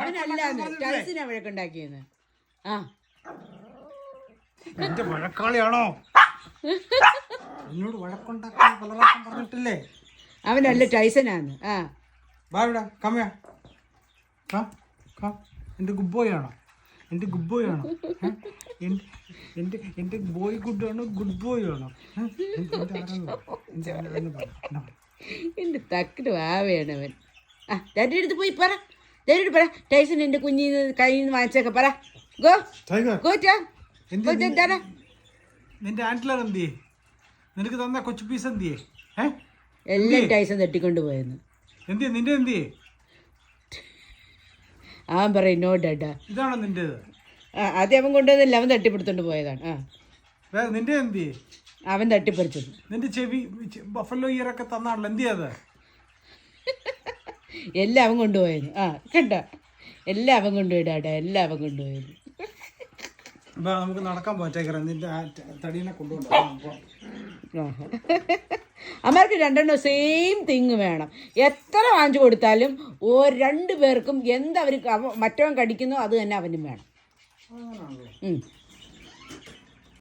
അവനല്ലാന്ന് ടൈസിനാ വഴക്കുണ്ടാക്കിയെന്ന്. ആ എന്റെ വഴക്കാളിയാണോ? എന്നോട് വഴക്കുണ്ടാക്കാൻ പല പ്രാവശ്യം പറഞ്ഞിട്ടില്ലേ? അവനല്ല ടൈസനാന്ന്. ആ ബാ ഇവിടെ കമ്മയാ. എന്റെ ഗുഡ് ബോയ് ആണോ? എന്റെ ഗുഡ് ബോയ് ആണോ? എന്റെ ബോയ് ഗുഡ് ആണോ ഗുഡ് ബോയ് ആണോ? എന്റെ തക്കിട്ട് വാവയാണ് അവൻ. ആ ഡാഡി അടുത്ത് പോയി പറ, ഡാഡിയോട് പറ ടൈസൺ എന്റെ കുഞ്ഞിന്ന് കയ്യിൽ നിന്ന് വാങ്ങിച്ചൊക്കെ പറ. ഗോ ഗോ ഡാഡാ. നിന്റെ ആന്റിലർ എന്തിയേ? നിനക്ക് തന്ന കൊച്ചു പീസ് എന്തിയേ? എല്ലാം ടൈസൺ തട്ടിക്കൊണ്ട് പോയെന്ന്. എന്തിയെ നിന്റെ എന്തിയേ? അവൻ പറയും നോ ഡാഡാ. ഇതാണോ നിന്റേത്? ആ ആദ്യം അവൻ കൊണ്ടുവന്നില്ല, അവൻ തട്ടിപ്പെടുത്തോണ്ട് പോയതാണ്. ആ നിന്റെ എന്തിയേ? അവൻ തട്ടിപ്പറിച്ചത്. നിന്റെ ചെവി ബഫല്ലോ ഇയറൊക്കെ തന്നാണല്ലോ, എന്തിയത്? എല്ലാം അവൻ കൊണ്ടുപോയത്. ആ കണ്ട, എല്ലാം അവൻ കൊണ്ടുപോയി ഡാഡാ, എല്ലാം അവൻ കൊണ്ടുപോയത്. നമുക്ക് നടക്കാൻ പോറ്റേക്കറ, നിന്റെ തടീനെ കൊണ്ടുപോകും. അമ്മർക്ക് രണ്ടെണ്ണം സെയിം തിങ് വേണം. എത്ര വാങ്ങിച്ചു കൊടുത്താലും രണ്ടു പേർക്കും എന്തവർ മറ്റവൻ കടിക്കുന്നോ അത് തന്നെ അവനും വേണം.